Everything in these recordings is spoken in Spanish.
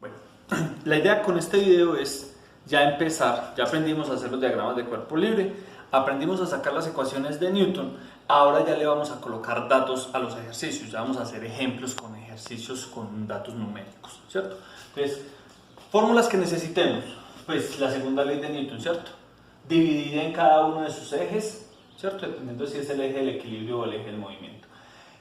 Bueno, la idea con este video es ya empezar, ya aprendimos a hacer los diagramas de cuerpo libre, aprendimos a sacar las ecuaciones de Newton, ahora ya le vamos a colocar datos a los ejercicios, ya vamos a hacer ejemplos con ejercicios con datos numéricos, ¿cierto? Entonces, fórmulas que necesitemos, pues la segunda ley de Newton, ¿cierto? Dividida en cada uno de sus ejes, ¿cierto? Dependiendo si es el eje del equilibrio o el eje del movimiento.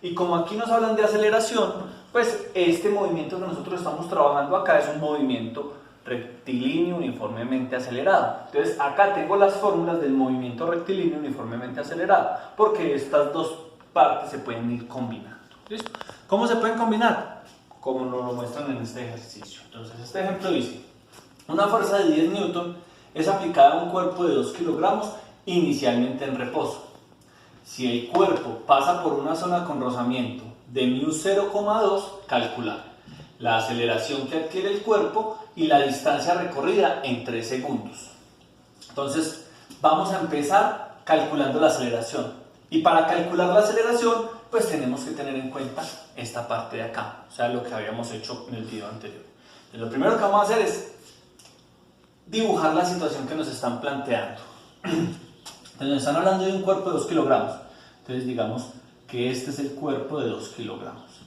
Y como aquí nos hablan de aceleración, pues este movimiento que nosotros estamos trabajando acá es un movimiento rectilíneo uniformemente acelerado. Entonces acá tengo las fórmulas del movimiento rectilíneo uniformemente acelerado, porque estas dos partes se pueden ir combinando. ¿Listo? ¿Cómo se pueden combinar? Como nos lo muestran en este ejercicio. Entonces este ejemplo dice, una fuerza de 10 newton es aplicada a un cuerpo de 2 kilogramos inicialmente en reposo. Si el cuerpo pasa por una zona con rozamiento de μ 0,2, calcular la aceleración que adquiere el cuerpo y la distancia recorrida en 3 segundos. Entonces, vamos a empezar calculando la aceleración. Y para calcular la aceleración, pues tenemos que tener en cuenta esta parte de acá, o sea, lo que habíamos hecho en el video anterior. Entonces, lo primero que vamos a hacer es dibujar la situación que nos están planteando. Entonces, nos están hablando de un cuerpo de 2 kilogramos. Entonces, digamos que este es el cuerpo de 2 kilogramos.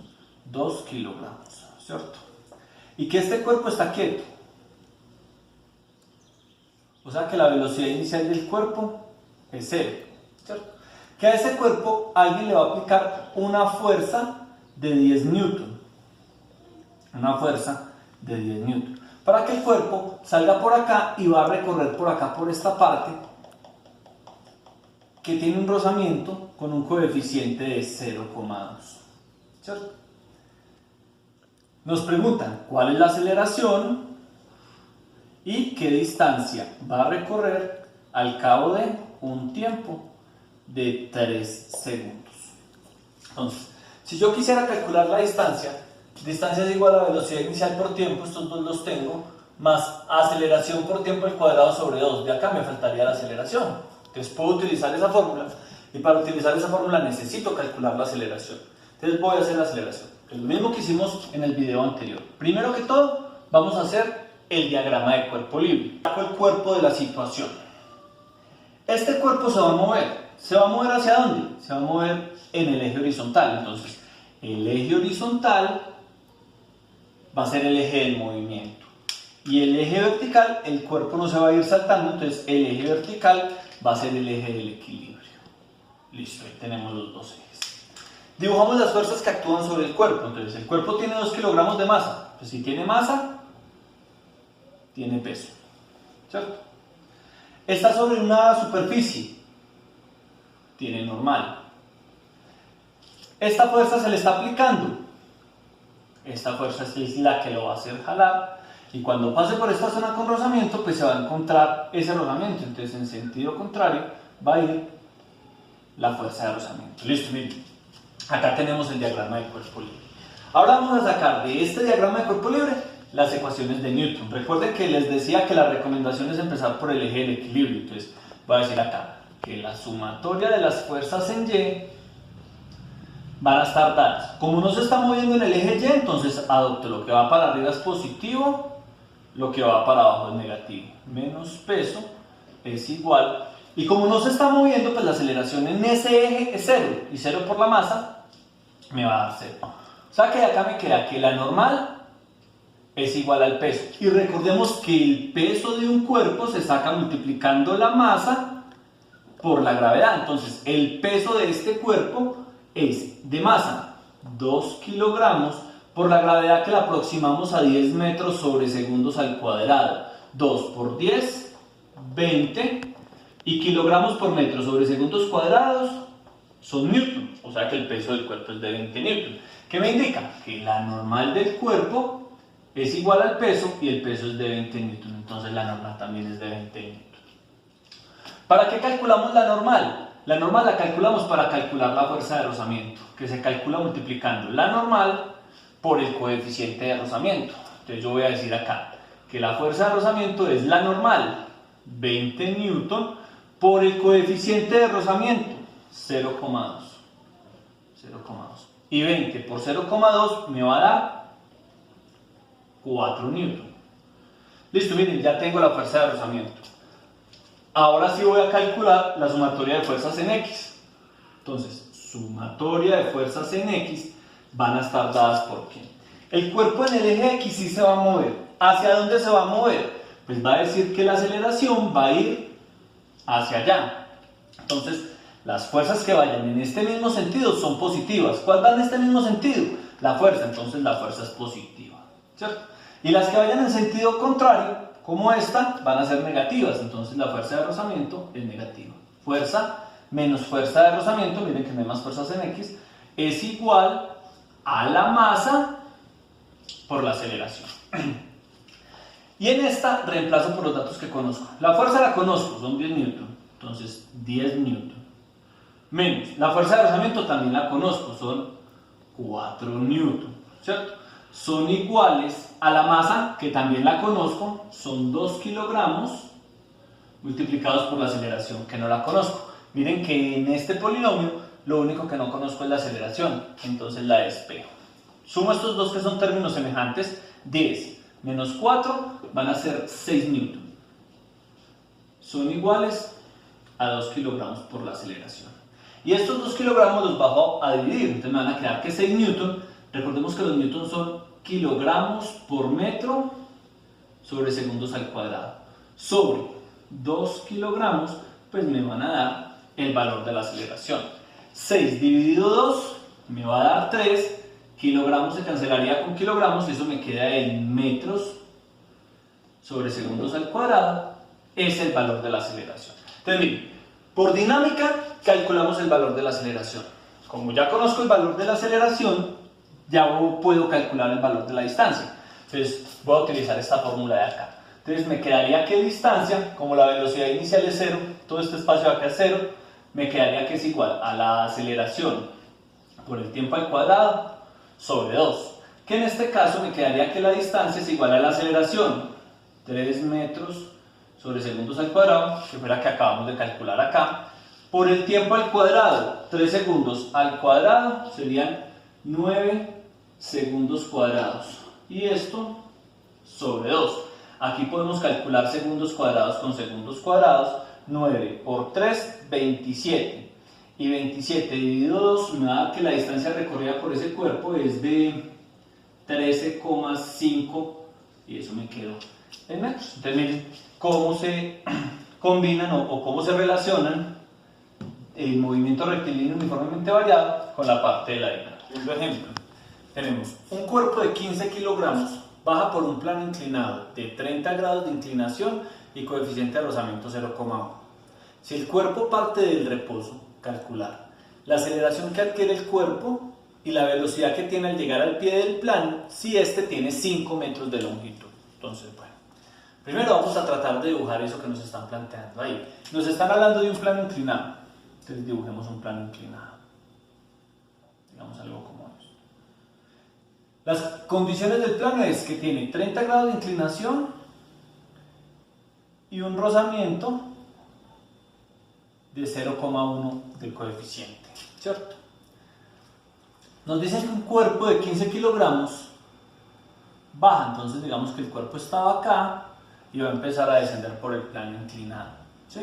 2 kilogramos, ¿cierto? Y que este cuerpo está quieto. O sea que la velocidad inicial del cuerpo es 0, ¿cierto? Que a ese cuerpo alguien le va a aplicar una fuerza de 10 newton. Una fuerza de 10 newton. Para que el cuerpo salga por acá y va a recorrer por acá, por esta parte, que tiene un rozamiento con un coeficiente de 0,2, ¿cierto? Nos preguntan cuál es la aceleración y qué distancia va a recorrer al cabo de un tiempo de 3 segundos. Entonces, si yo quisiera calcular la distancia es igual a velocidad inicial por tiempo, estos dos los tengo, más aceleración por tiempo al cuadrado sobre 2. De acá me faltaría la aceleración. Entonces puedo utilizar esa fórmula, y para utilizar esa fórmula necesito calcular la aceleración. Entonces voy a hacer la aceleración. Es lo mismo que hicimos en el video anterior. Primero que todo, vamos a hacer el diagrama de cuerpo libre. Saco el cuerpo de la situación. Este cuerpo se va a mover. ¿Se va a mover hacia dónde? Se va a mover en el eje horizontal. Entonces, el eje horizontal va a ser el eje del movimiento. Y el eje vertical, el cuerpo no se va a ir saltando, entonces el eje vertical va a ser el eje del equilibrio. Listo, ahí tenemos los dos ejes. Dibujamos las fuerzas que actúan sobre el cuerpo. Entonces, el cuerpo tiene 2 kilogramos de masa. Pues si tiene masa, tiene peso, ¿cierto? Está sobre una superficie, tiene normal. Esta fuerza se le está aplicando. Esta fuerza es la que lo va a hacer jalar. Y cuando pase por esta zona con rozamiento, pues se va a encontrar ese rozamiento. Entonces, en sentido contrario, va a ir la fuerza de rozamiento. Listo, miren. Acá tenemos el diagrama de cuerpo libre. Ahora vamos a sacar de este diagrama de cuerpo libre las ecuaciones de Newton. Recuerden que les decía que la recomendación es empezar por el eje del equilibrio. Entonces, voy a decir acá que la sumatoria de las fuerzas en Y van a estar dadas. Como no se está moviendo en el eje Y, entonces adopto lo que va para arriba es positivo, lo que va para abajo es negativo. Menos peso es igual. Y como no se está moviendo, pues la aceleración en ese eje es 0. Y 0 por la masa me va a dar 0. O sea que de acá me queda que la normal es igual al peso. Y recordemos que el peso de un cuerpo se saca multiplicando la masa por la gravedad. Entonces el peso de este cuerpo es de masa 2 kilogramos por la gravedad que la aproximamos a 10 metros sobre segundos al cuadrado. 2 por 10, 20, y kilogramos por metro sobre segundos cuadrados son newton, o sea que el peso del cuerpo es de 20 newton. ¿Qué me indica? Que la normal del cuerpo es igual al peso y el peso es de 20 newton, entonces la normal también es de 20 newton. ¿Para qué calculamos la normal? La normal la calculamos para calcular la fuerza de rozamiento, que se calcula multiplicando la normal por el coeficiente de rozamiento. Entonces yo voy a decir acá que la fuerza de rozamiento es la normal, 20 newton, por el coeficiente de rozamiento, 0,2. 0,2. Y 20 por 0,2 me va a dar 4 newton. Listo, miren, ya tengo la fuerza de rozamiento. Ahora sí voy a calcular la sumatoria de fuerzas en X. Entonces, sumatoria de fuerzas en X van a estar dadas por ¿qué? El cuerpo en el eje X sí se va a mover. ¿Hacia dónde se va a mover? Pues va a decir que la aceleración va a ir hacia allá. Entonces, las fuerzas que vayan en este mismo sentido son positivas. ¿Cuál va en este mismo sentido? La fuerza. Entonces, la fuerza es positiva, ¿cierto? Y las que vayan en sentido contrario, como esta, van a ser negativas. Entonces, la fuerza de rozamiento es negativa. Fuerza menos fuerza de rozamiento, miren que no hay más fuerzas en X, es igual a la masa por la aceleración. Y en esta reemplazo por los datos que conozco. La fuerza la conozco, son 10 newton. Entonces, 10 newton. Menos, la fuerza de rozamiento también la conozco, son 4 newton, ¿cierto? Son iguales a la masa, que también la conozco, son 2 kilogramos multiplicados por la aceleración, que no la conozco. Miren que en este polinomio lo único que no conozco es la aceleración, entonces la despejo. Sumo estos dos que son términos semejantes, 10 menos 4 van a ser 6 newton. Son iguales a 2 kilogramos por la aceleración. Y estos 2 kilogramos los bajo a dividir, entonces me van a quedar que 6 newton, recordemos que los newtons son kilogramos por metro sobre segundos al cuadrado. Sobre 2 kilogramos, pues me van a dar el valor de la aceleración. 6 dividido 2 me va a dar 3, kilogramos se cancelaría con kilogramos, y eso me queda en metros sobre segundos al cuadrado, es el valor de la aceleración. Entonces miren, por dinámica calculamos el valor de la aceleración. Como ya conozco el valor de la aceleración, ya puedo calcular el valor de la distancia. Entonces voy a utilizar esta fórmula de acá. Entonces me quedaría que distancia, como la velocidad inicial es 0, todo este espacio de acá es 0, me quedaría que es igual a la aceleración por el tiempo al cuadrado sobre 2. Que en este caso me quedaría que la distancia es igual a la aceleración, 3 metros sobre segundos al cuadrado, que fue la que acabamos de calcular acá, por el tiempo al cuadrado, 3 segundos al cuadrado serían 9 segundos cuadrados. Y esto sobre 2. Aquí podemos calcular segundos cuadrados con segundos cuadrados. 9 por 3, 27. Y 27 dividido 2 me da que la distancia recorrida por ese cuerpo es de 13,5. Y eso me quedó en metros. Entonces miren cómo se combinan o cómo se relacionan el movimiento rectilíneo uniformemente variado con la parte de la dinámica. Por ejemplo, tenemos un cuerpo de 15 kilogramos, baja por un plano inclinado de 30 grados de inclinación y coeficiente de rozamiento 0,1. Si el cuerpo parte del reposo, calcular la aceleración que adquiere el cuerpo y la velocidad que tiene al llegar al pie del plano si este tiene 5 metros de longitud. Entonces, bueno, primero vamos a tratar de dibujar eso que nos están planteando ahí. Nos están hablando de un plano inclinado, entonces dibujemos un plano inclinado. Digamos algo como eso. Las condiciones del plano es que tiene 30 grados de inclinación y un rozamiento de 0,1 del coeficiente, ¿cierto? Nos dicen que un cuerpo de 15 kilogramos baja, entonces digamos que el cuerpo estaba acá y va a empezar a descender por el plano inclinado, ¿sí?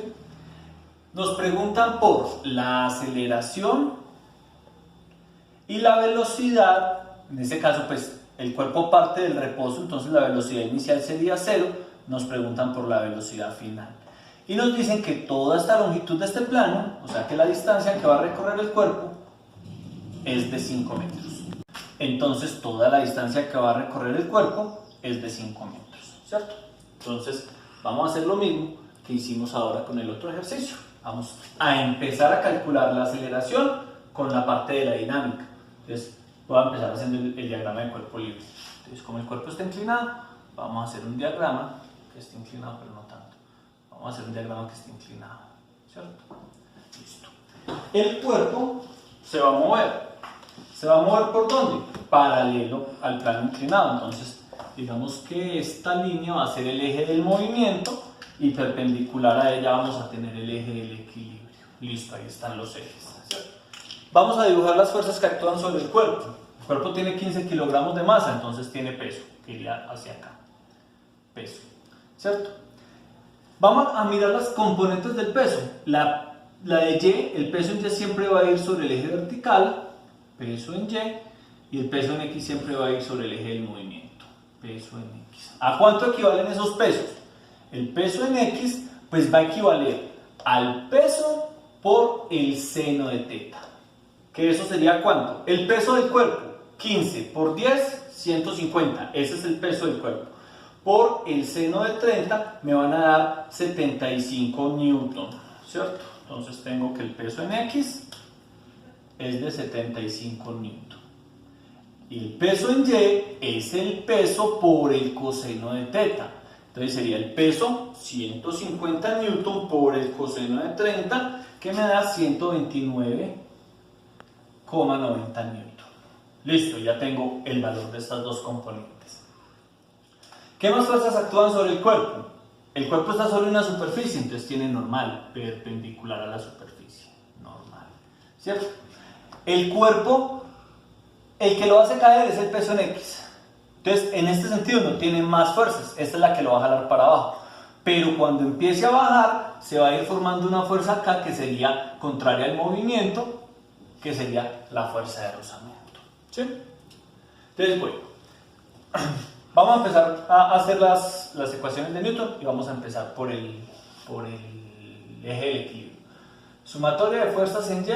Nos preguntan por la aceleración y la velocidad. En este caso, pues, el cuerpo parte del reposo, entonces la velocidad inicial sería 0, nos preguntan por la velocidad final. Y nos dicen que toda esta longitud de este plano, o sea que la distancia que va a recorrer el cuerpo, es de 5 metros. Entonces, toda la distancia que va a recorrer el cuerpo es de 5 metros, ¿cierto? Entonces, vamos a hacer lo mismo que hicimos ahora con el otro ejercicio. Vamos a empezar a calcular la aceleración con la parte de la dinámica. Entonces, voy a empezar haciendo el diagrama de cuerpo libre. Entonces, como el cuerpo está inclinado, vamos a hacer un diagrama que esté inclinado, pero no tanto. Vamos a hacer un diagrama que esté inclinado, ¿cierto? Listo. El cuerpo se va a mover. ¿Se va a mover por dónde? Paralelo al plano inclinado. Entonces, digamos que esta línea va a ser el eje del movimiento y perpendicular a ella vamos a tener el eje del equilibrio. Listo, ahí están los ejes, ¿cierto? Vamos a dibujar las fuerzas que actúan sobre el cuerpo. cuerpo tiene 15 kilogramos de masa, entonces tiene peso, que iría hacia acá. Peso, ¿cierto? Vamos a mirar las componentes del peso. La de Y, el peso en Y siempre va a ir sobre el eje vertical, peso en Y el peso en X siempre va a ir sobre el eje del movimiento, peso en X. ¿A cuánto equivalen esos pesos? El peso en X pues va a equivaler al peso por el seno de teta. ¿Que eso sería cuánto? El peso del cuerpo, 15 por 10, 150. Ese es el peso del cuerpo. Por el seno de 30 me van a dar 75 newton, ¿cierto? Entonces tengo que el peso en X es de 75 newton. Y el peso en Y es el peso por el coseno de teta. Entonces sería el peso 150 newton por el coseno de 30, que me da 129,90 newton. Listo, ya tengo el valor de estas dos componentes. ¿Qué más fuerzas actúan sobre el cuerpo? El cuerpo está sobre una superficie, entonces tiene normal, perpendicular a la superficie. Normal, ¿cierto? El cuerpo, el que lo hace caer es el peso en X. Entonces, en este sentido no tiene más fuerzas, esta es la que lo va a jalar para abajo. Pero cuando empiece a bajar, se va a ir formando una fuerza acá que sería contraria al movimiento, que sería la fuerza de rozamiento. ¿Sí? Entonces, bueno, vamos a empezar a hacer las ecuaciones de Newton y vamos a empezar por el eje del equilibrio. Sumatoria de fuerzas en Y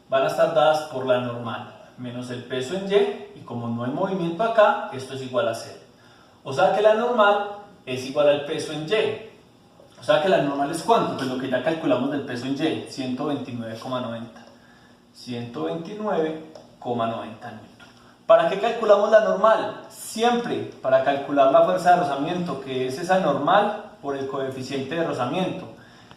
van a estar dadas por la normal, menos el peso en Y, y como no hay movimiento acá, esto es igual a 0. O sea que la normal es igual al peso en Y. O sea que la normal es ¿cuánto? Pues lo que ya calculamos del peso en Y, 129,90. 129,90 newton. ¿Para qué calculamos la normal? Siempre para calcular la fuerza de rozamiento, que es esa normal por el coeficiente de rozamiento.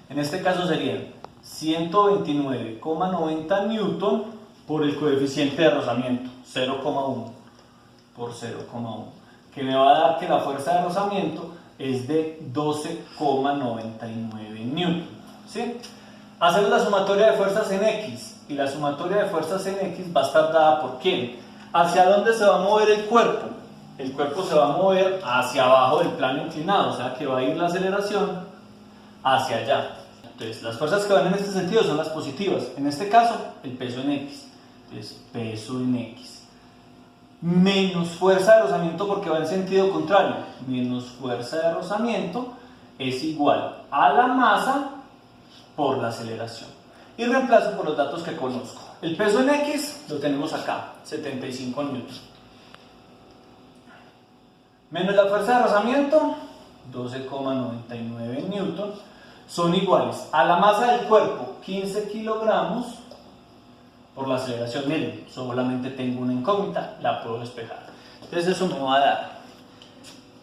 En este caso sería 129,90 newton por el coeficiente de rozamiento, 0,1 por 0,1, que me va a dar que la fuerza de rozamiento es de 12,99 newton. ¿Sí? Hacemos la sumatoria de fuerzas en X, y la sumatoria de fuerzas en X va a estar dada por ¿quién? ¿Hacia dónde se va a mover el cuerpo? El cuerpo se va a mover hacia abajo del plano inclinado, o sea que va a ir la aceleración hacia allá. Entonces, las fuerzas que van en este sentido son las positivas. En este caso, el peso en X. Entonces, peso en X. Menos fuerza de rozamiento porque va en sentido contrario. Menos fuerza de rozamiento es igual a la masa por la aceleración. Y reemplazo por los datos que conozco. El peso en X lo tenemos acá, 75 newton. Menos la fuerza de rozamiento, 12,99 newton, son iguales a la masa del cuerpo, 15 kilogramos, por la aceleración. Miren, solamente tengo una incógnita, la puedo despejar. Entonces eso me va a dar,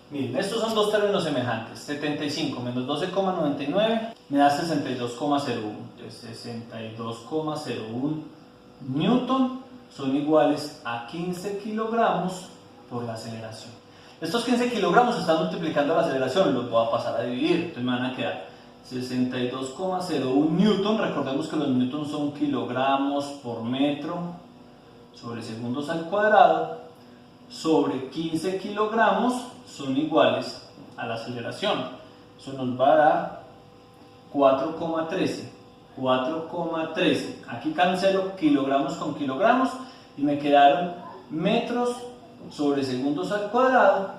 miren, estos son dos términos semejantes, 75 menos 12,99 me da 62,01. Entonces 62,01 newton son iguales a 15 kilogramos por la aceleración. Estos 15 kilogramos están multiplicando la aceleración, los voy a pasar a dividir, entonces me van a quedar 62,01 newton. Recordemos que los newtons son kilogramos por metro sobre segundos al cuadrado, sobre 15 kilogramos son iguales a la aceleración. Eso nos va a dar 4,13. 4,13. Aquí cancelo kilogramos con kilogramos y me quedaron metros sobre segundos al cuadrado,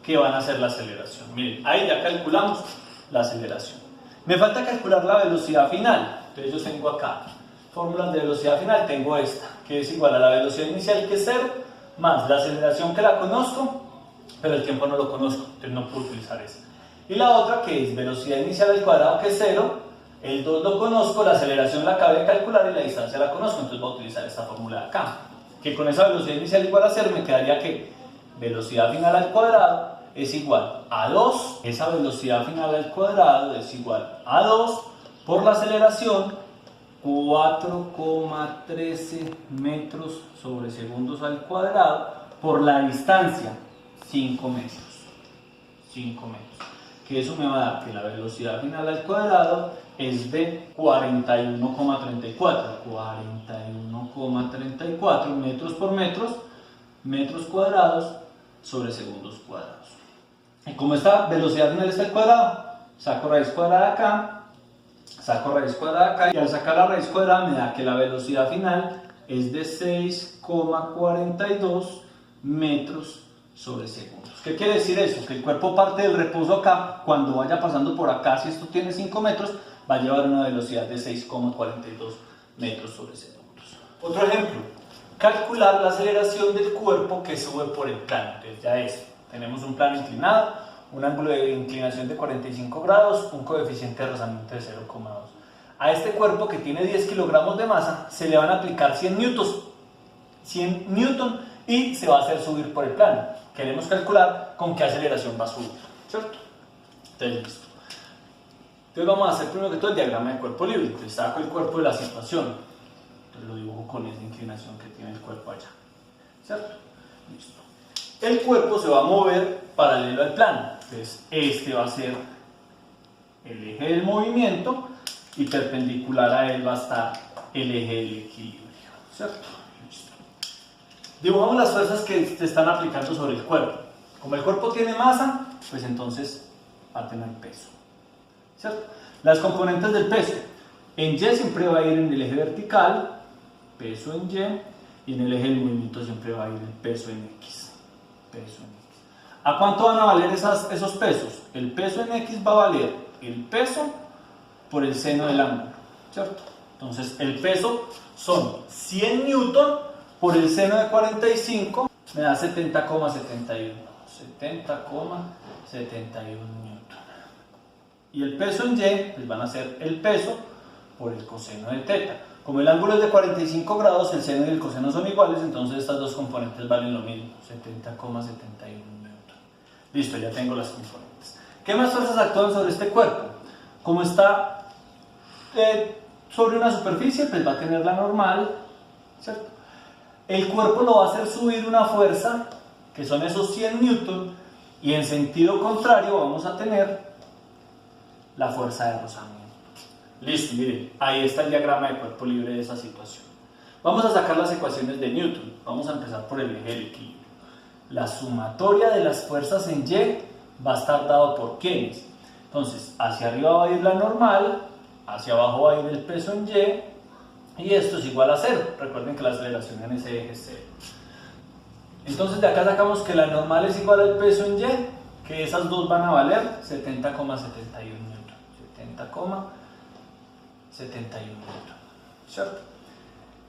que van a ser la aceleración. Miren, ahí ya calculamos la aceleración. Me falta calcular la velocidad final. Entonces yo tengo acá fórmulas de velocidad final. Tengo esta, que es igual a la velocidad inicial, que es 0, más la aceleración, que la conozco, pero el tiempo no lo conozco, entonces no puedo utilizar esa. Y la otra, que es velocidad inicial al cuadrado, que es 0. El 2 lo conozco, la aceleración la acabé de calcular y la distancia la conozco, entonces voy a utilizar esta fórmula de acá. Que con esa velocidad inicial igual a 0 me quedaría que velocidad final al cuadrado es igual a 2. Esa velocidad final al cuadrado es igual a 2 por la aceleración, 4,13 metros sobre segundos al cuadrado, por la distancia, 5 metros. 5 metros. Que eso me va a dar que la velocidad final al cuadrado es de 41,34 metros por metros metros cuadrados sobre segundos cuadrados. Y como esta velocidad final está al cuadrado, saco raíz cuadrada de acá, saco raíz cuadrada de acá, y al sacar la raíz cuadrada me da que la velocidad final es de 6,42 metros sobre segundos. ¿Qué quiere decir eso? Que el cuerpo parte del reposo acá, cuando vaya pasando por acá, si esto tiene 5 metros, va a llevar una velocidad de 6,42 metros sobre segundos. Otro ejemplo, calcular la aceleración del cuerpo que sube por el plano. Entonces ya tenemos un plano inclinado, un ángulo de inclinación de 45 grados, un coeficiente de rozamiento de 0,2. A este cuerpo que tiene 10 kilogramos de masa se le van a aplicar 100 newton y se va a hacer subir por el plano. Queremos calcular con qué aceleración va a subir, ¿cierto? Entonces, listo. Entonces vamos a hacer primero que todo el diagrama de cuerpo libre. Entonces saco el cuerpo de la situación. Entonces lo dibujo con esa inclinación que tiene el cuerpo allá, ¿cierto? Listo. El cuerpo se va a mover paralelo al plano. Entonces este va a ser el eje del movimiento y perpendicular a él va a estar el eje del equilibrio, ¿cierto? Listo. Dibujamos las fuerzas que se están aplicando sobre el cuerpo. Como el cuerpo tiene masa, pues entonces va a tener peso, ¿cierto? Las componentes del peso. En Y siempre va a ir en el eje vertical, peso en Y en el eje del movimiento siempre va a ir el peso en X. ¿A cuánto van a valer esos pesos? El peso en X va a valer el peso por el seno del ángulo, ¿cierto? Entonces el peso son 100 newton por el seno de 45, me da 70,71 newton. Y el peso en Y, pues van a ser el peso por el coseno de teta. Como el ángulo es de 45 grados, el seno y el coseno son iguales, entonces estas dos componentes valen lo mismo, 70,71 newton. Listo, ya tengo las componentes. ¿Qué más fuerzas actúan sobre este cuerpo? Como está sobre una superficie, pues va a tener la normal, ¿cierto? El cuerpo lo va a hacer subir una fuerza, que son esos 100 newton, y en sentido contrario vamos a tener la fuerza de rozamiento. Listo, miren, ahí está el diagrama de cuerpo libre de esa situación. Vamos a sacar las ecuaciones de Newton. Vamos a empezar por el eje del equilibrio. La sumatoria de las fuerzas en Y va a estar dado por ¿quiénes? Entonces, hacia arriba va a ir la normal, hacia abajo va a ir el peso en y esto es igual a 0. Recuerden que la aceleración en ese eje es 0. Entonces, de acá sacamos que la normal es igual al peso en Y, que esas dos van a valer 70,71 newton. 70,71 newton, ¿cierto?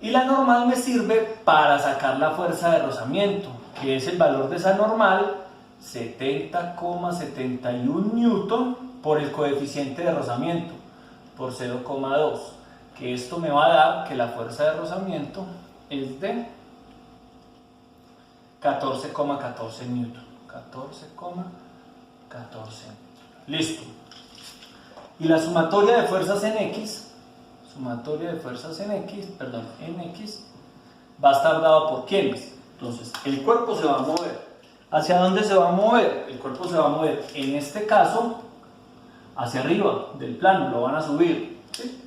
Y la normal me sirve para sacar la fuerza de rozamiento, que es el valor de esa normal, 70,71 newton por el coeficiente de rozamiento, por 0,2, que esto me va a dar que la fuerza de rozamiento es de 14,14 newton. 14,14. Listo. Y la sumatoria de fuerzas en X, en X, va a estar dado por ¿quiénes? Entonces, el cuerpo se va a mover. ¿Hacia dónde se va a mover? El cuerpo se va a mover, en este caso, hacia arriba del plano, lo van a subir, ¿sí?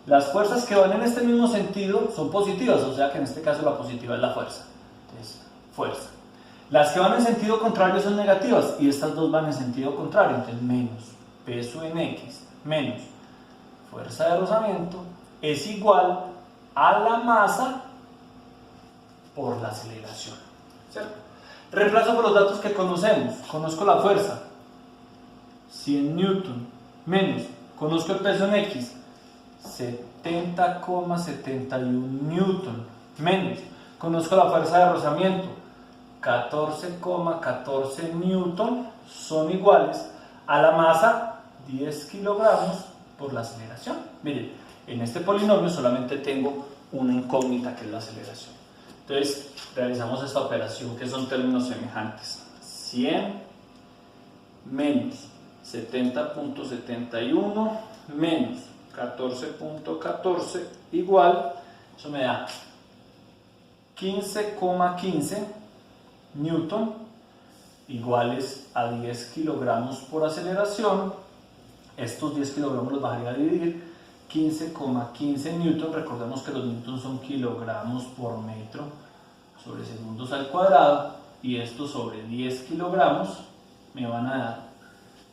Las fuerzas que van en este mismo sentido son positivas, o sea que en este caso la positiva es la fuerza. Entonces, fuerza. Las que van en sentido contrario son negativas, y estas dos van en sentido contrario, entonces menos peso en X, menos fuerza de rozamiento, es igual a la masa por la aceleración, ¿cierto? Reemplazo por los datos que conocemos. Conozco la fuerza, 100 newton, menos, conozco el peso en X, 70,71 newton, menos, conozco la fuerza de rozamiento, 14,14 newton, son iguales a la masa, 10 kilogramos, por la aceleración. Miren, en este polinomio solamente tengo una incógnita que es la aceleración. Entonces, realizamos esta operación que son términos semejantes. 100 menos 70,71 menos 14,14 igual, eso me da 15,15 newton iguales a 10 kilogramos por aceleración. Estos 10 kilogramos los bajaría a dividir, 15,15 newton, recordemos que los newtons son kilogramos por metro sobre segundo segundos al cuadrado, y esto sobre 10 kilogramos me van a dar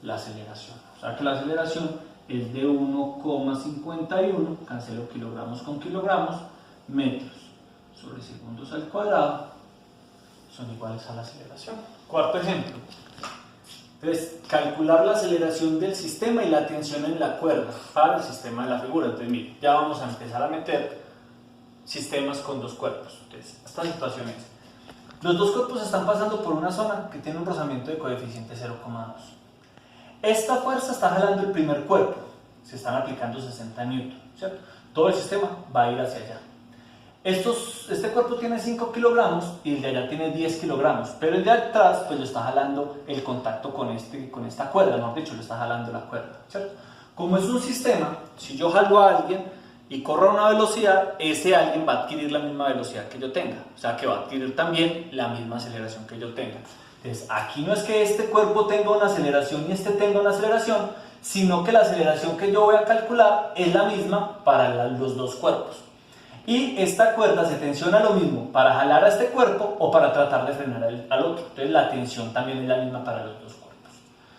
la aceleración. O sea que la aceleración es de 1,51, cancelo kilogramos con kilogramos, metros sobre segundos al cuadrado son iguales a la aceleración. Cuarto ejemplo. Entonces, calcular la aceleración del sistema y la tensión en la cuerda para el sistema de la figura. Entonces, mire, ya vamos a empezar a meter sistemas con dos cuerpos. Entonces, esta situación es: los dos cuerpos están pasando por una zona que tiene un rozamiento de coeficiente 0,2. Esta fuerza está jalando el primer cuerpo, se están aplicando 60 newton, ¿cierto? Todo el sistema va a ir hacia allá. Este cuerpo tiene 5 kilogramos y el de allá tiene 10 kilogramos, pero el de atrás pues lo está jalando el contacto con esta cuerda, mejor dicho, lo está jalando la cuerda, ¿cierto? Como es un sistema, si yo jalo a alguien y corro a una velocidad, ese alguien va a adquirir la misma velocidad que yo tenga, o sea que va a adquirir también la misma aceleración que yo tenga. Entonces, aquí no es que este cuerpo tenga una aceleración y este tenga una aceleración, sino que la aceleración que yo voy a calcular es la misma para los dos cuerpos. Y esta cuerda se tensiona lo mismo para jalar a este cuerpo o para tratar de frenar al otro. Entonces, la tensión también es la misma para los dos cuerpos.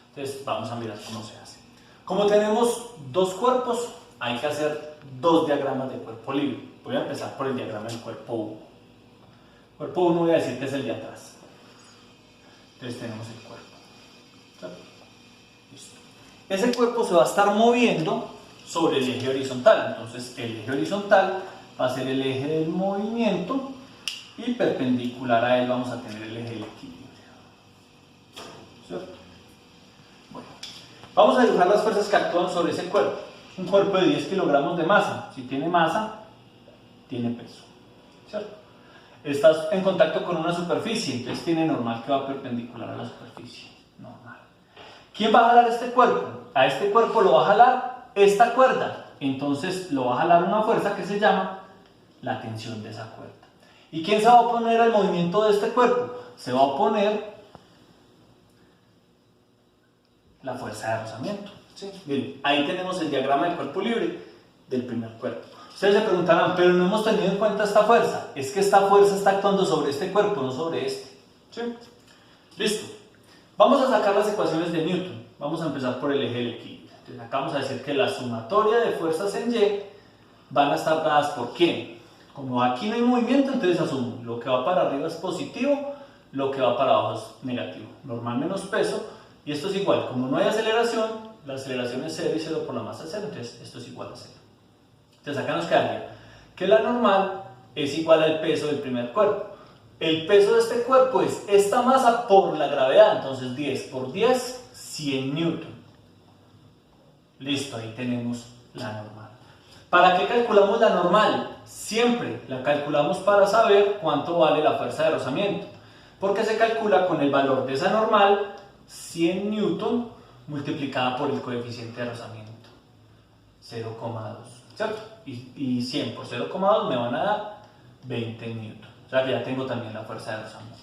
Entonces, vamos a mirar cómo se hace. Como tenemos dos cuerpos, hay que hacer dos diagramas de cuerpo libre. Voy a empezar por el diagrama del cuerpo 1. Cuerpo 1 voy a decir que es el de atrás. Entonces tenemos el cuerpo. ¿Cierto? Listo. Ese cuerpo se va a estar moviendo sobre el eje horizontal. Entonces el eje horizontal va a ser el eje del movimiento y perpendicular a él vamos a tener el eje del equilibrio. ¿Cierto? Bueno, vamos a dibujar las fuerzas que actúan sobre ese cuerpo. Es un cuerpo de 10 kilogramos de masa. Si tiene masa, tiene peso. ¿Cierto? Estás en contacto con una superficie, entonces tiene normal que va perpendicular a la superficie. Normal. ¿Quién va a jalar este cuerpo? A este cuerpo lo va a jalar esta cuerda. Entonces lo va a jalar una fuerza que se llama la tensión de esa cuerda. ¿Y quién se va a oponer al movimiento de este cuerpo? Se va a oponer la fuerza de rozamiento. ¿Sí? Miren, ahí tenemos el diagrama del cuerpo libre del primer cuerpo. Ustedes se preguntarán, pero no hemos tenido en cuenta esta fuerza. Es que esta fuerza está actuando sobre este cuerpo, no sobre este. ¿Sí? Listo. Vamos a sacar las ecuaciones de Newton. Vamos a empezar por el eje del equilibrio. Entonces acá vamos a decir que la sumatoria de fuerzas en Y van a estar dadas por ¿quién? Como aquí no hay movimiento, entonces asumo lo que va para arriba es positivo, lo que va para abajo es negativo. Normal menos peso. Y esto es igual. Como no hay aceleración, la aceleración es 0 y 0 por la masa es 0. Entonces esto es igual a 0. Entonces acá nos quedaría que la normal es igual al peso del primer cuerpo. El peso de este cuerpo es esta masa por la gravedad, entonces 10 por 10, 100 newton. Listo, ahí tenemos la normal. ¿Para qué calculamos la normal? Siempre la calculamos para saber cuánto vale la fuerza de rozamiento. Porque se calcula con el valor de esa normal, 100 newton, multiplicada por el coeficiente de rozamiento, 0,2. ¿Cierto? Y 100 por 0,2 me van a dar 20 newton. O sea que ya tengo también la fuerza de rozamiento.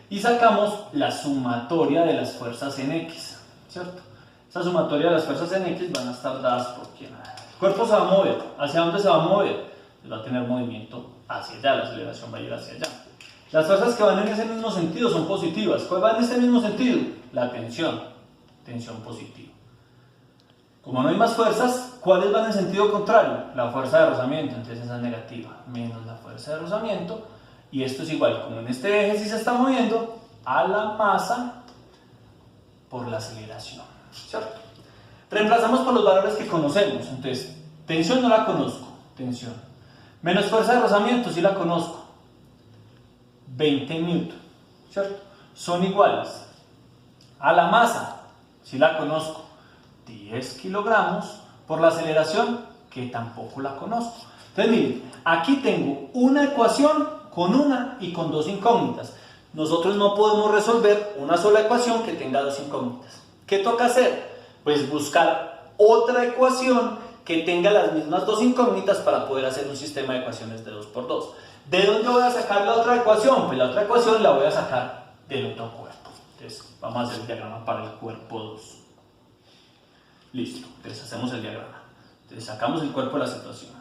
Y sacamos la sumatoria de las fuerzas en X. ¿Cierto? Esa sumatoria de las fuerzas en X van a estar dadas por ¿quién? El cuerpo se va a mover. ¿Hacia dónde se va a mover? Pues va a tener movimiento hacia allá, la aceleración va a ir hacia allá. Las fuerzas que van en ese mismo sentido son positivas. ¿Cuál va en este mismo sentido? La tensión. Tensión positiva. Como no hay más fuerzas, ¿cuáles van en sentido contrario? La fuerza de rozamiento, entonces esa es negativa, menos la fuerza de rozamiento, y esto es igual, como en este eje sí se está moviendo, a la masa por la aceleración, ¿cierto? Reemplazamos por los valores que conocemos, entonces, tensión no la conozco, tensión, menos fuerza de rozamiento sí la conozco, 20 newton, ¿cierto? Son iguales, a la masa sí la conozco, 10 kilogramos por la aceleración que tampoco la conozco. Entonces miren, aquí tengo una ecuación con una y con dos incógnitas. Nosotros no podemos resolver una sola ecuación que tenga dos incógnitas. ¿Qué toca hacer? Pues buscar otra ecuación que tenga las mismas dos incógnitas para poder hacer un sistema de ecuaciones de 2×2. ¿De dónde voy a sacar la otra ecuación? Pues la otra ecuación la voy a sacar del otro cuerpo. Entonces vamos a hacer el diagrama para el cuerpo 2. Listo, entonces hacemos el diagrama. Entonces sacamos el cuerpo de la situación.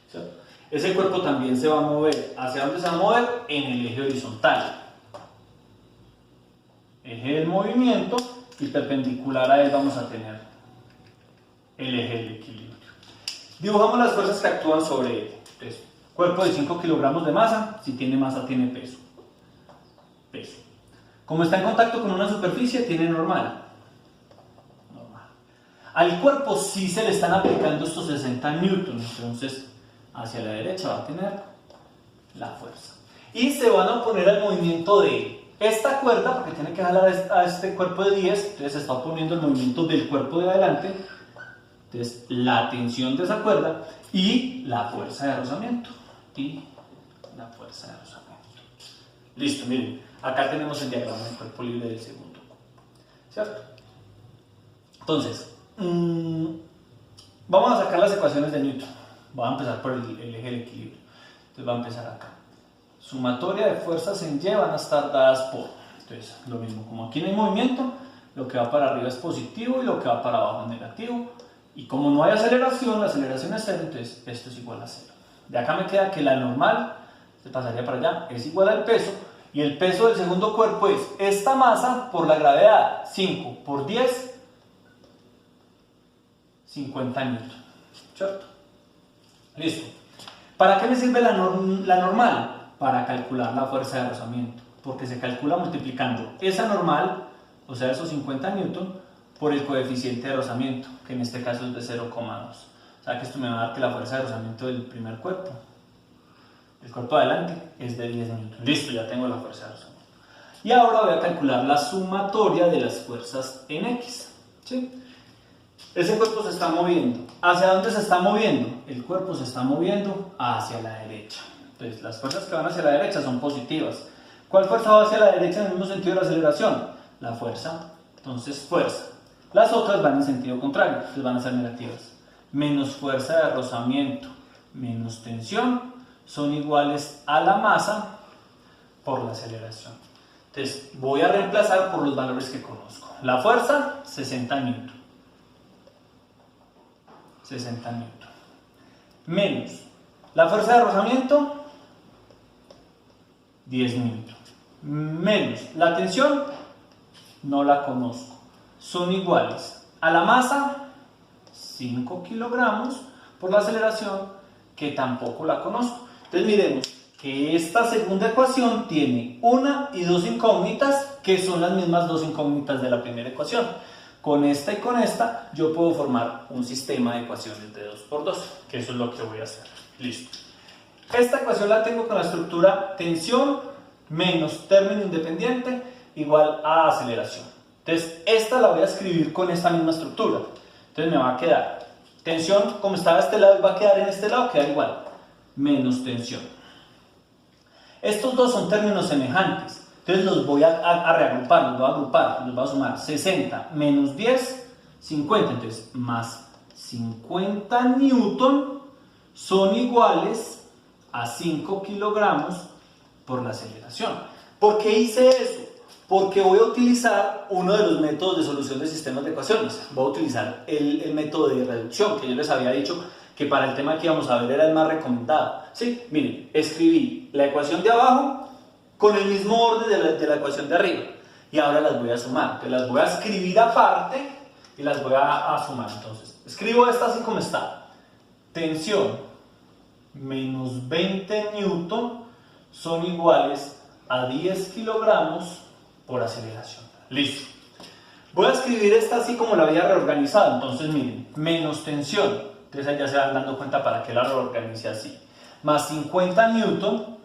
¿Cierto? Ese cuerpo también se va a mover. ¿Hacia dónde se va a mover? En el eje horizontal. Eje del movimiento, y perpendicular a él vamos a tener el eje del equilibrio. Dibujamos las fuerzas que actúan sobre él. Entonces, cuerpo de 5 kilogramos de masa, si tiene masa tiene peso. Como está en contacto con una superficie, tiene normal. Al cuerpo sí se le están aplicando estos 60 newtons, entonces hacia la derecha va a tener la fuerza. Y se van a oponer al movimiento de esta cuerda, porque tiene que jalar a este cuerpo de 10, entonces se está oponiendo el movimiento del cuerpo de adelante, entonces la tensión de esa cuerda y la fuerza de rozamiento. Listo, miren, acá tenemos el diagrama del cuerpo libre del segundo, ¿cierto? Entonces, vamos a sacar las ecuaciones de Newton. Voy a empezar por el eje del equilibrio. Entonces va a empezar acá. Sumatoria de fuerzas en Y van a estar dadas por. Entonces, lo mismo, como aquí no hay movimiento, lo que va para arriba es positivo y lo que va para abajo es negativo. Y como no hay aceleración, la aceleración es 0, entonces esto es igual a 0. De acá me queda que la normal, se pasaría para allá, es igual al peso. Y el peso del segundo cuerpo es esta masa por la gravedad. 5 por 10, 50 newton. ¿Cierto? Listo. ¿Para qué me sirve la normal? Para calcular la fuerza de rozamiento. Porque se calcula multiplicando esa normal, o sea, esos 50 newton, por el coeficiente de rozamiento, que en este caso es de 0,2. O sea que esto me va a dar que la fuerza de rozamiento del primer cuerpo, el cuerpo de adelante, es de 10 newton. Listo, ya tengo la fuerza de rozamiento. Y ahora voy a calcular la sumatoria de las fuerzas en X. ¿Sí? Ese cuerpo se está moviendo. ¿Hacia dónde se está moviendo? El cuerpo se está moviendo hacia la derecha. Entonces, las fuerzas que van hacia la derecha son positivas. ¿Cuál fuerza va hacia la derecha en el mismo sentido de la aceleración? La fuerza. Entonces, fuerza. Las otras van en sentido contrario, entonces van a ser negativas. Menos fuerza de rozamiento menos tensión son iguales a la masa por la aceleración. Entonces, voy a reemplazar por los valores que conozco. La fuerza, 60 newton. 60 newton. Menos la fuerza de rozamiento, 10 newton. Menos la tensión, no la conozco. Son iguales a la masa, 5 kilogramos, por la aceleración, que tampoco la conozco. Entonces miremos que esta segunda ecuación tiene una y dos incógnitas, que son las mismas dos incógnitas de la primera ecuación. Con esta y con esta yo puedo formar un sistema de ecuaciones de 2 por 2, que eso es lo que voy a hacer. Listo. Esta ecuación la tengo con la estructura tensión menos término independiente igual a aceleración. Entonces esta la voy a escribir con esta misma estructura. Entonces me va a quedar tensión, como estaba a este lado y va a quedar en este lado, queda igual, menos tensión. Estos dos son términos semejantes. Entonces los voy a reagrupar, los voy a agrupar, los voy a sumar. 60 menos 10, 50. Entonces, más 50 newton son iguales a 5 kilogramos por la aceleración. ¿Por qué hice eso? Porque voy a utilizar uno de los métodos de solución de sistemas de ecuaciones. Voy a utilizar el método de reducción, que yo les había dicho que para el tema que íbamos a ver era el más recomendado. Sí, miren, escribí la ecuación de abajo con el mismo orden de la ecuación de arriba. Y ahora las voy a sumar. Entonces las voy a escribir aparte y las voy a sumar. Entonces, escribo esta así como está. Tensión menos 20 newton son iguales a 10 kilogramos por aceleración. Listo. Voy a escribir esta así como la había reorganizado. Entonces, miren, menos tensión. Entonces ahí ya se van dando cuenta para qué la reorganicé así. Más 50 newton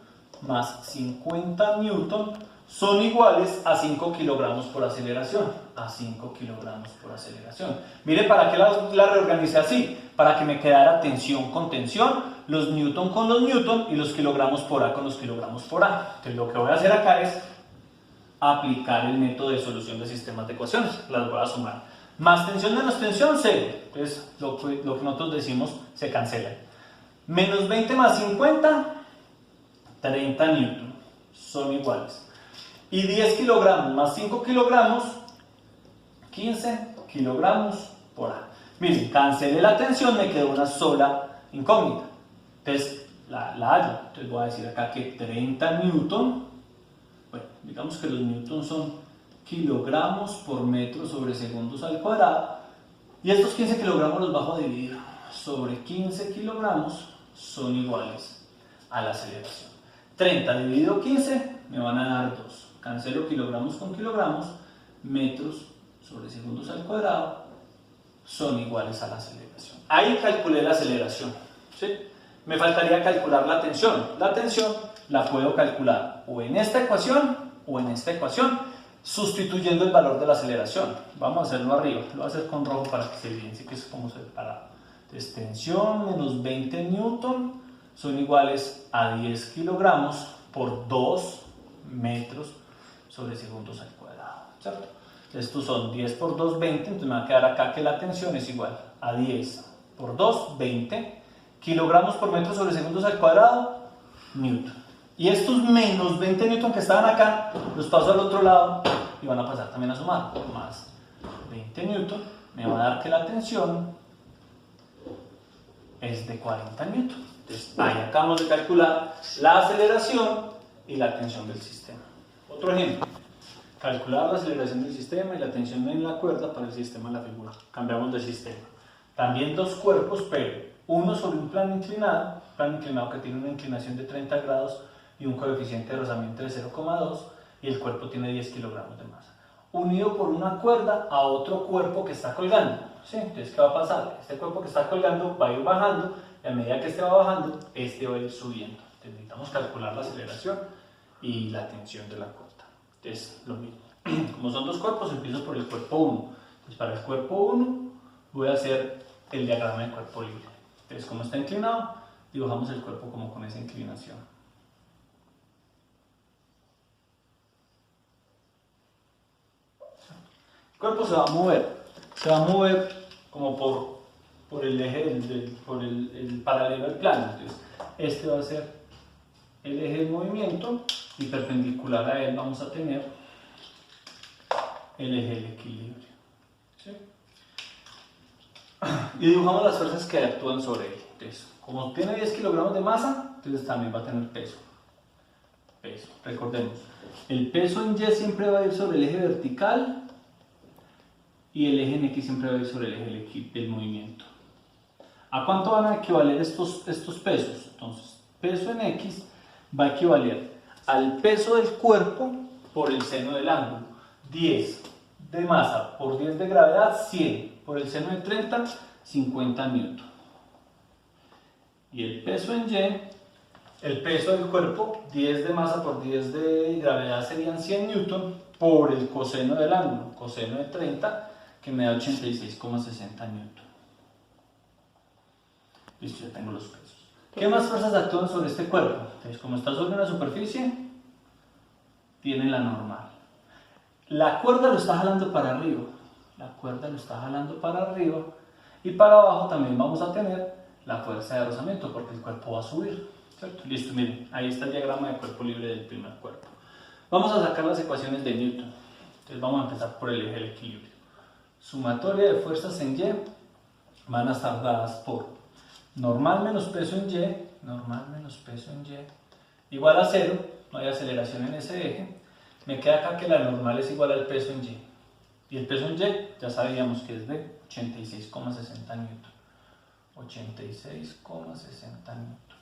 son iguales a 5 kilogramos por aceleración. A 5 kilogramos por aceleración. Miren para qué la reorganicé así. Para que me quedara tensión con tensión, los newton con los newton y los kilogramos por A con los kilogramos por A. Entonces lo que voy a hacer acá es aplicar el método de solución de sistemas de ecuaciones. Las voy a sumar. Más tensión menos tensión, 0. Entonces lo que nosotros decimos se cancela. Menos 20 más 50, 30 newton. Son iguales. Y 10 kilogramos más 5 kilogramos, 15 kilogramos por A. Miren, cancelé la tensión, me quedó una sola incógnita. Entonces, la hallo. Entonces voy a decir acá que 30 newton, bueno, digamos que los newtons son kilogramos por metro sobre segundos al cuadrado, y estos 15 kilogramos los bajo a dividir sobre 15 kilogramos son iguales a la aceleración. 30 dividido 15 me van a dar 2. Cancelo kilogramos con kilogramos, metros sobre segundos al cuadrado son iguales a la aceleración. Ahí calculé la aceleración, ¿sí? Me faltaría calcular la tensión. La tensión la puedo calcular o en esta ecuación o en esta ecuación, sustituyendo el valor de la aceleración. Vamos a hacerlo arriba, lo voy a hacer con rojo para que se evidencie que es como separado. Entonces, tensión menos 20 newton son iguales a 10 kilogramos por 2 metros sobre segundos al cuadrado, ¿cierto? Estos son 10 por 2, 20, entonces me va a quedar acá que la tensión es igual a 10 por 2, 20 kilogramos por metro sobre segundos al cuadrado, newton. Y estos menos 20 newton que estaban acá, los paso al otro lado y van a pasar también a sumar. Más 20 newton me va a dar que la tensión es de 40 newton. Entonces ahí acabamos de calcular la aceleración y la tensión del sistema. Otro ejemplo. Calcular la aceleración del sistema y la tensión en la cuerda para el sistema de la figura. Cambiamos de sistema. También dos cuerpos, pero uno sobre un plano inclinado que tiene una inclinación de 30 grados y un coeficiente de rozamiento de 0,2, y el cuerpo tiene 10 kilogramos de masa. Unido por una cuerda a otro cuerpo que está colgando. ¿Sí? Entonces, ¿qué va a pasar? Este cuerpo que está colgando va a ir bajando, y a medida que este va bajando, este va a ir subiendo. Entonces, necesitamos calcular la aceleración y la tensión de la cuerda. Es lo mismo. Como son dos cuerpos, empiezo por el cuerpo 1. Entonces, para el cuerpo 1 voy a hacer el diagrama de cuerpo libre. Entonces, como está inclinado, dibujamos el cuerpo como con esa inclinación. El cuerpo se va a mover como por el eje, por el paralelo al plano. Entonces, este va a ser el eje de movimiento y perpendicular a él vamos a tener el eje del equilibrio. ¿Sí? Y dibujamos las fuerzas que actúan sobre él. Entonces, como tiene 10 kilogramos de masa, entonces también va a tener peso. Recordemos, el peso en Y siempre va a ir sobre el eje vertical y el eje en X siempre va a ir sobre el eje del movimiento. ¿A cuánto van a equivaler estos pesos? Entonces, peso en X va a equivaler al peso del cuerpo por el seno del ángulo. 10 de masa por 10 de gravedad, 100. Por el seno de 30, 50 newton. Y el peso en Y, el peso del cuerpo, 10 de masa por 10 de gravedad serían 100 newton por el coseno del ángulo. Coseno de 30, que me da 86,60 newton. Listo, ya tengo los pesos. ¿Qué más fuerzas actúan sobre este cuerpo? Entonces, como está sobre una superficie, tiene la normal. La cuerda lo está jalando para arriba. Y para abajo también vamos a tener la fuerza de rozamiento porque el cuerpo va a subir. ¿Cierto? Listo, miren, ahí está el diagrama de cuerpo libre del primer cuerpo. Vamos a sacar las ecuaciones de Newton. Entonces vamos a empezar por el eje del equilibrio. Sumatoria de fuerzas en Y van a estar dadas por normal menos peso en Y, igual a 0, no hay aceleración en ese eje. Me queda acá que la normal es igual al peso en Y. Y el peso en Y ya sabíamos que es de 86,60 newton. 86,60 newton.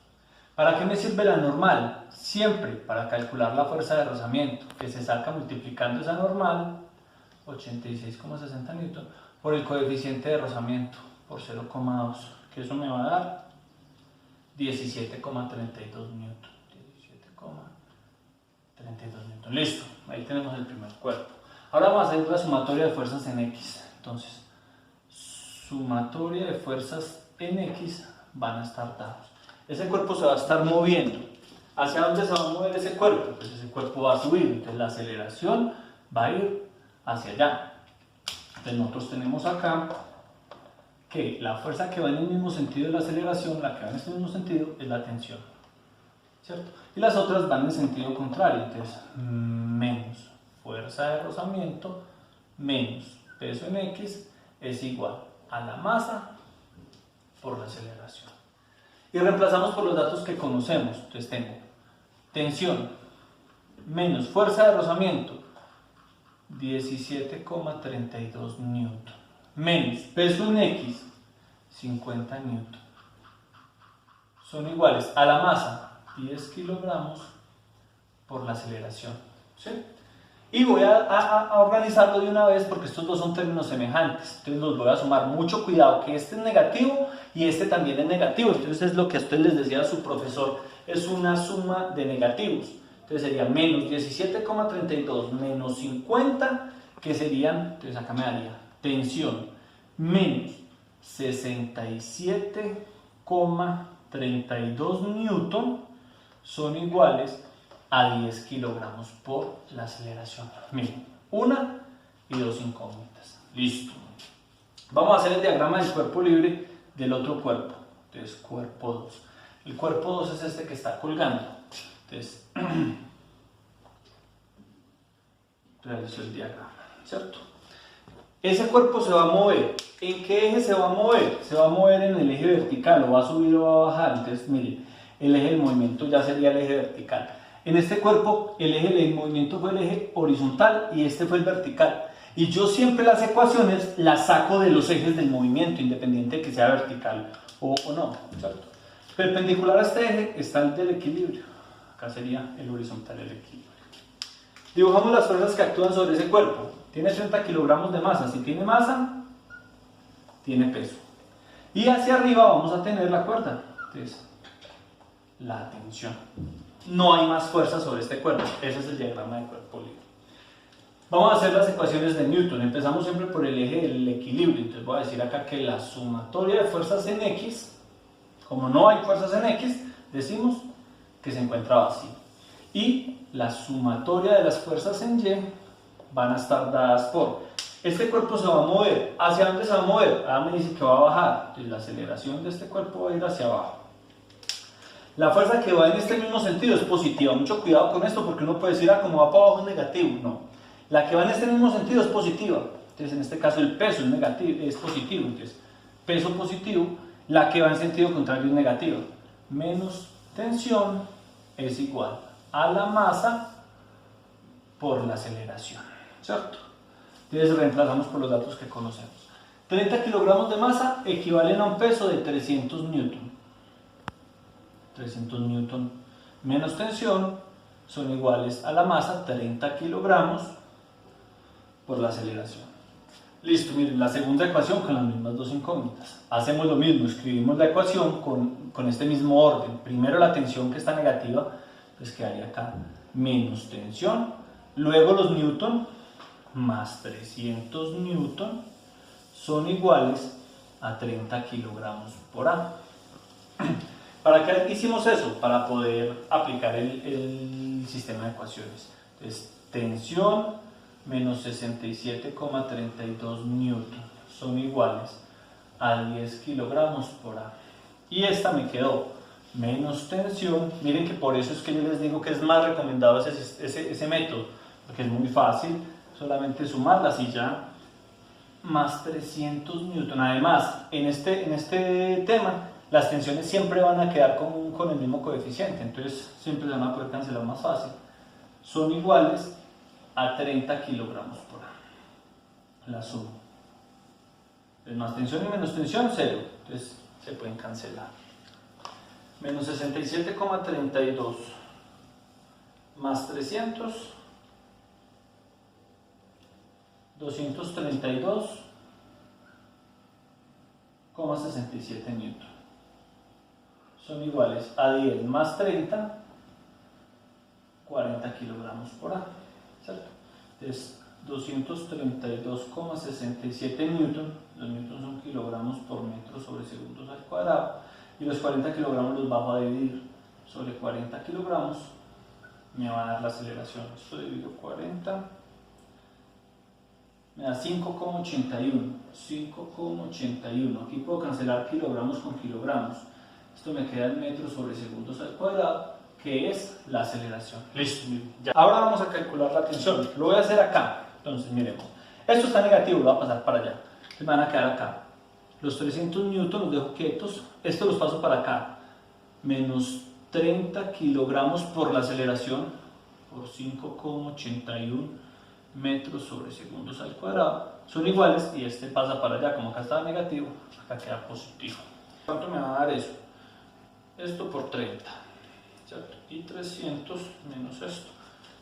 ¿Para qué me sirve la normal? Siempre para calcular la fuerza de rozamiento, que se saca multiplicando esa normal, 86,60 newton, por el coeficiente de rozamiento, por 0,2, que eso me va a dar 17,32 newton. 17,32 newton. Listo, ahí tenemos el primer cuerpo. Ahora vamos a hacer la sumatoria de fuerzas en X. Entonces, sumatoria de fuerzas en X van a estar dados. Ese cuerpo se va a estar moviendo. ¿Hacia dónde se va a mover ese cuerpo? Pues ese cuerpo va a subir, entonces la aceleración va a ir hacia allá. Entonces nosotros tenemos acá que la fuerza que va en el mismo sentido de la aceleración, la que va en este mismo sentido, es la tensión, ¿cierto? Y las otras van en sentido contrario, entonces menos fuerza de rozamiento menos peso en X es igual a la masa por la aceleración. Y reemplazamos por los datos que conocemos. Entonces tengo tensión menos fuerza de rozamiento, 17,32 newton, menos peso en X, 50 newton, son iguales a la masa, 10 kilogramos, por la aceleración. ¿Sí? Y voy a organizarlo de una vez porque estos dos son términos semejantes. Entonces los voy a sumar. Mucho cuidado que este es negativo y este también es negativo. Entonces es lo que a ustedes les decía su profesor, es una suma de negativos. Entonces sería menos 17,32 menos 50, que serían, entonces acá me daría tensión menos 67,32 newton, son iguales a 10 kilogramos por la aceleración. Miren, una y dos incógnitas. Listo. Vamos a hacer el diagrama del cuerpo libre del otro cuerpo. Entonces, cuerpo 2. El cuerpo 2 es este que está colgando. Entonces, realizo el diagrama, ¿cierto? Ese cuerpo se va a mover. ¿En qué eje se va a mover? Se va a mover en el eje vertical, o va a subir o va a bajar. Entonces, miren, el eje del movimiento ya sería el eje vertical. En este cuerpo, el eje del movimiento fue el eje horizontal y este fue el vertical. Y yo siempre las ecuaciones las saco de los ejes del movimiento, independiente de que sea vertical o no, ¿cierto? Perpendicular a este eje está el del equilibrio. Acá sería el horizontal, el equilibrio. Dibujamos las fuerzas que actúan sobre ese cuerpo. Tiene 30 kilogramos de masa. Si tiene masa, tiene peso. Y hacia arriba vamos a tener la cuerda. Entonces, la tensión. No hay más fuerza sobre este cuerpo. Ese es el diagrama de cuerpo libre. Vamos a hacer las ecuaciones de Newton. Empezamos siempre por el eje del equilibrio. Entonces voy a decir acá que la sumatoria de fuerzas en X, como no hay fuerzas en X, decimos que se encuentra vacío. Y la sumatoria de las fuerzas en Y van a estar dadas por... Este cuerpo se va a mover. ¿Hacia dónde se va a mover? Ahora me dice que va a bajar. Entonces la aceleración de este cuerpo va a ir hacia abajo. La fuerza que va en este mismo sentido es positiva. Mucho cuidado con esto porque uno puede decir, como va para abajo es negativo. No. La que va en este mismo sentido es positiva. Entonces en este caso el peso es negativo, es positivo. Entonces peso positivo. La que va en sentido contrario es negativa. Menos tensión es igual a la masa por la aceleración. ¿Cierto? Entonces reemplazamos por los datos que conocemos. 30 kilogramos de masa equivalen a un peso de 300 newton. 300 newton menos tensión son iguales a la masa, 30 kilogramos, por la aceleración. Listo, miren, la segunda ecuación con las mismas dos incógnitas. Hacemos lo mismo, escribimos la ecuación con este mismo orden. Primero la tensión que está negativa, pues quedaría acá menos tensión. Luego los newton más 300 newton son iguales a 30 kilogramos por A. ¿Para qué hicimos eso? Para poder aplicar el sistema de ecuaciones. Entonces, tensión menos 67,32 newton son iguales a 10 kilogramos por A. Y esta me quedó menos tensión. Miren que por eso es que yo les digo que es más recomendado ese método, porque es muy fácil, solamente sumarlas y ya, más 300 newton. Además, en este tema, las tensiones siempre van a quedar con el mismo coeficiente, entonces siempre se van a poder cancelar más fácil. Son iguales a 30 kilogramos por A. La suma. Es más tensión y menos tensión, 0. Entonces se pueden cancelar. Menos 67,32 más 300, 232,67 newton. Son iguales a 10 más 30, 40 kilogramos por A, ¿cierto? Entonces, 232,67 newton, los newtons son kilogramos por metro sobre segundos al cuadrado, y los 40 kilogramos los bajo a dividir sobre 40 kilogramos, me va a dar la aceleración. Esto divido 40, me da 5,81, 5,81, aquí puedo cancelar kilogramos con kilogramos. Esto me queda en metros sobre segundos al cuadrado, que es la aceleración. Listo, ya. Ahora vamos a calcular la tensión. Lo voy a hacer acá. Entonces, miremos. Esto está negativo, lo voy a pasar para allá. Se me van a quedar acá. Los 300 newton los dejo quietos. Esto los paso para acá. menos 30 kilogramos por la aceleración por 5,81 metros sobre segundos al cuadrado son iguales, y este pasa para allá, como acá estaba negativo, acá queda positivo. ¿Cuánto me va a dar eso? Esto por 30, ¿cierto? Y 300 menos esto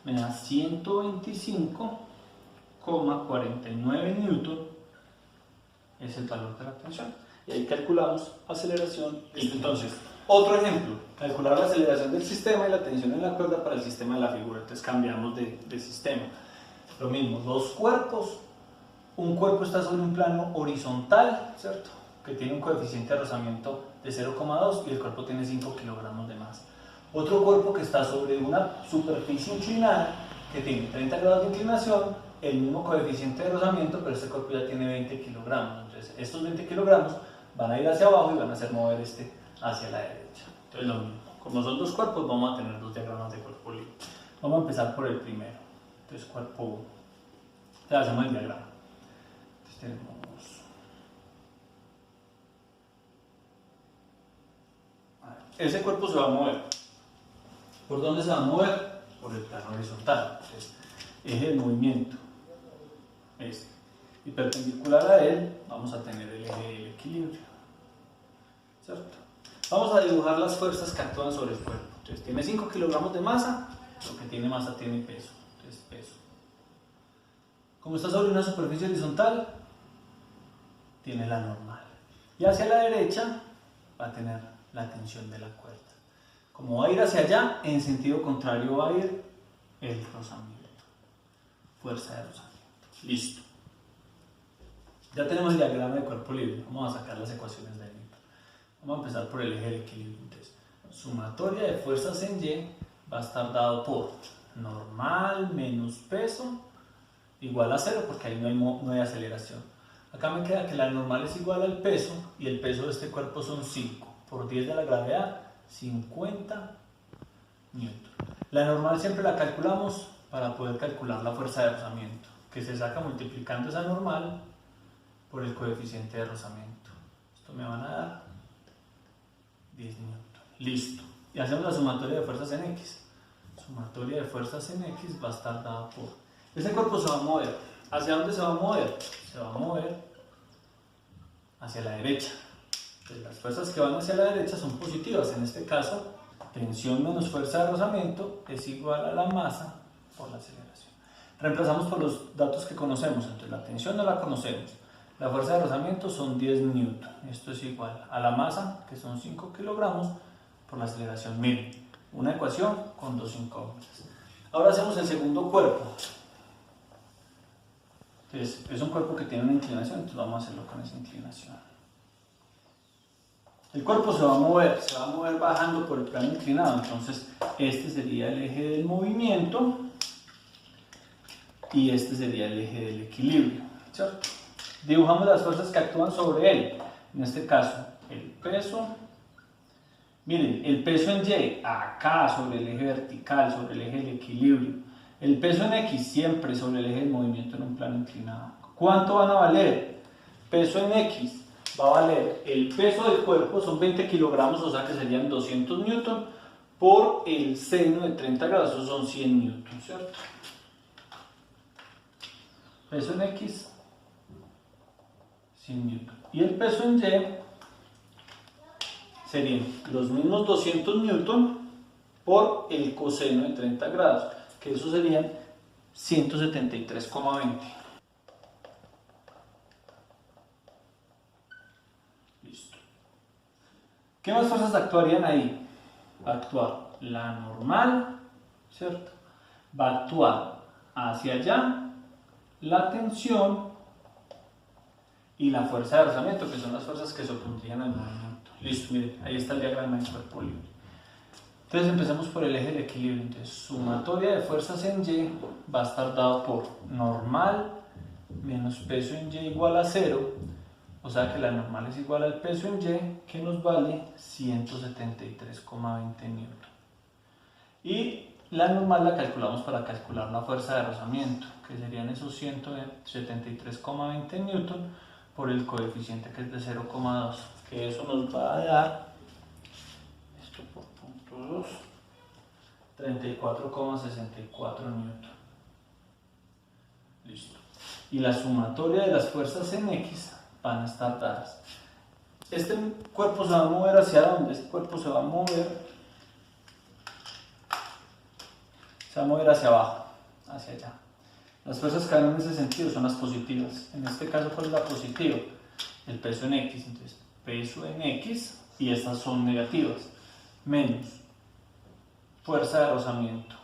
me da 125,49 newton, es el valor de la tensión. Y ahí calculamos aceleración. Entonces, otro ejemplo, calcular la aceleración del sistema y la tensión en la cuerda para el sistema de la figura. Entonces cambiamos de sistema. Lo mismo, dos cuerpos. Un cuerpo está sobre un plano horizontal, ¿cierto?, que tiene un coeficiente de rozamiento de 0,2 y el cuerpo tiene 5 kilogramos de masa. Otro cuerpo que está sobre una superficie inclinada que tiene 30 grados de inclinación, el mismo coeficiente de rozamiento, pero este cuerpo ya tiene 20 kilogramos. Entonces estos 20 kilogramos van a ir hacia abajo y van a hacer mover este hacia la derecha. Entonces lo mismo, como son dos cuerpos, vamos a tener dos diagramas de cuerpo libre. Vamos a empezar por el primero. Entonces cuerpo 1. Ya hacemos el diagrama. Entonces tenemos ese cuerpo se va a mover. ¿Por dónde se va a mover? Por el plano horizontal. Entonces, eje de movimiento este. Y perpendicular a él vamos a tener el eje del equilibrio, ¿cierto? Vamos a dibujar las fuerzas que actúan sobre el cuerpo. Entonces tiene 5 kilogramos de masa, lo que tiene masa tiene peso. Entonces peso. Como está sobre una superficie horizontal, tiene la normal. Y hacia la derecha va a tener la tensión de la cuerda. Como va a ir hacia allá, en sentido contrario va a ir el rozamiento. Fuerza de rozamiento. Listo. Ya tenemos el diagrama de cuerpo libre. Vamos a sacar las ecuaciones de Newton. Vamos a empezar por el eje del equilibrio. Entonces, sumatoria de fuerzas en Y va a estar dado por normal menos peso igual a 0, porque ahí no hay aceleración. Acá me queda que la normal es igual al peso, y el peso de este cuerpo son 5 por 10 de la gravedad, 50 newton. La normal siempre la calculamos para poder calcular la fuerza de rozamiento, que se saca multiplicando esa normal por el coeficiente de rozamiento. Esto me van a dar 10 newton. Listo. Y hacemos la sumatoria de fuerzas en X. Sumatoria de fuerzas en X va a estar dada por... Ese cuerpo se va a mover. ¿Hacia dónde se va a mover? Se va a mover hacia la derecha. Entonces, las fuerzas que van hacia la derecha son positivas. En este caso, tensión menos fuerza de rozamiento es igual a la masa por la aceleración. Reemplazamos por los datos que conocemos. Entonces, la tensión no la conocemos. La fuerza de rozamiento son 10 newton. Esto es igual a la masa, que son 5 kilogramos, por la aceleración. Miren, una ecuación con dos incógnitas. Ahora hacemos el segundo cuerpo. Entonces, es un cuerpo que tiene una inclinación, entonces vamos a hacerlo con esa inclinación. El cuerpo se va a mover bajando por el plano inclinado. Entonces, este sería el eje del movimiento y este sería el eje del equilibrio, ¿cierto? Dibujamos las fuerzas que actúan sobre él. En este caso, el peso. Miren, el peso en Y, acá sobre el eje vertical, sobre el eje del equilibrio. El peso en X, siempre sobre el eje del movimiento en un plano inclinado. ¿Cuánto van a valer? Peso en X va a valer, el peso del cuerpo son 20 kilogramos, o sea que serían 200 newton, por el seno de 30 grados, eso son 100 newton, ¿cierto? Peso en X, 100 newton. Y el peso en Y serían los mismos 200 newton por el coseno de 30 grados, que eso serían 173,20. Listo. ¿Qué más fuerzas actuarían ahí? Va a actuar la normal, ¿cierto? Va a actuar hacia allá la tensión y la fuerza de rozamiento, que son las fuerzas que se opondrían al movimiento. Listo, miren, ahí está el diagrama del cuerpo libre. Entonces empezamos por el eje del equilibrio. Entonces, sumatoria de fuerzas en Y va a estar dado por normal menos peso en Y igual a 0, o sea que la normal es igual al peso en Y, que nos vale 173,20 newton. Y la normal la calculamos para calcular la fuerza de rozamiento, que serían esos 173,20 newton por el coeficiente, que es de 0,2, que eso nos va a dar esto por 2, 34,64 newton. Listo. Y la sumatoria de las fuerzas en X van a estar dadas. Este cuerpo se va a mover hacia dónde? Este cuerpo se va a mover hacia abajo, hacia allá. Las fuerzas que van en ese sentido son las positivas. En este caso, ¿cuál es la positiva? El peso en X. Entonces, peso en X, y estas son negativas. Menos fuerza de rozamiento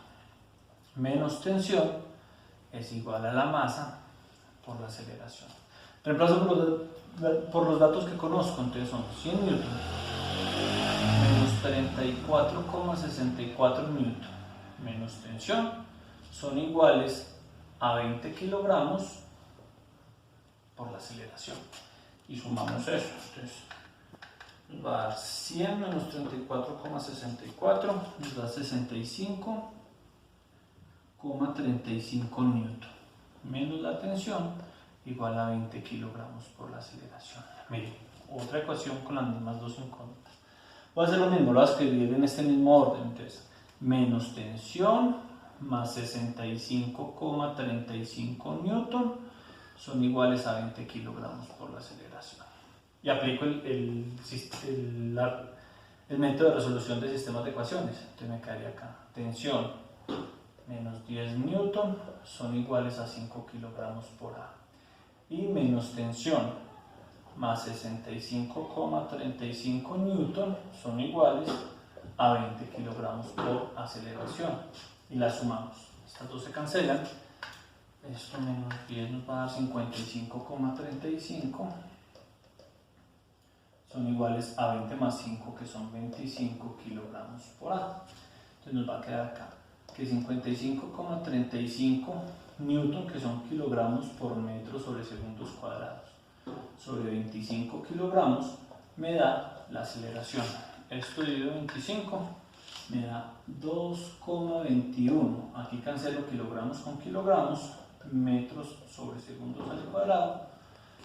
menos tensión es igual a la masa por la aceleración. Reemplazo por los datos que conozco, entonces son 100 newton menos 34,64 newton menos tensión son iguales a 20 kilogramos por la aceleración. Y sumamos eso, entonces nos va a dar 100 menos 34,64, nos da 65,35 newton menos la tensión igual a 20 kilogramos por la aceleración. Miren, otra ecuación con las mismas dos incógnitas. Voy a hacer lo mismo, lo voy a escribir en este mismo orden. Entonces, menos tensión más 65,35 newton son iguales a 20 kilogramos por la aceleración. Y aplico el método de resolución de sistemas de ecuaciones. Entonces me quedaría acá. Tensión menos 10 newton son iguales a 5 kilogramos por A. Y menos tensión más 65,35 newton son iguales a 20 kilogramos por aceleración. Y las sumamos. Estas dos se cancelan. Esto menos 10 nos va a dar 55,35. Son iguales a 20 más 5, que son 25 kilogramos por A. Entonces nos va a quedar acá que 55,35 newton, que son kilogramos por metro sobre segundos cuadrados, sobre 25 kilogramos, me da la aceleración. Esto dividido 25 me da 2,21. Aquí cancelo kilogramos con kilogramos, metros sobre segundos al cuadrado,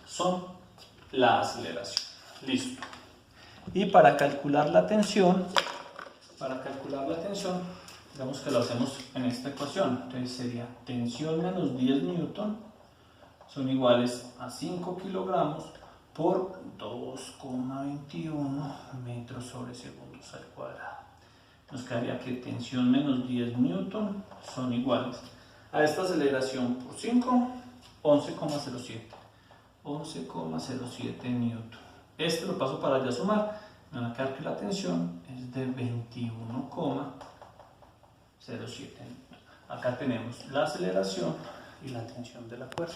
son la aceleración. Listo. Y para calcular la tensión, digamos que lo hacemos en esta ecuación. Entonces sería tensión menos 10 newton son iguales a 5 kilogramos por 2,21 metros sobre segundos al cuadrado. Nos quedaría que tensión menos 10 newton son iguales a esta aceleración por 5, 11,07 newton. Este lo paso para ya sumar. Me va a quedar que la tensión es de 21,07 newton. Acá tenemos la aceleración y la tensión de la cuerda.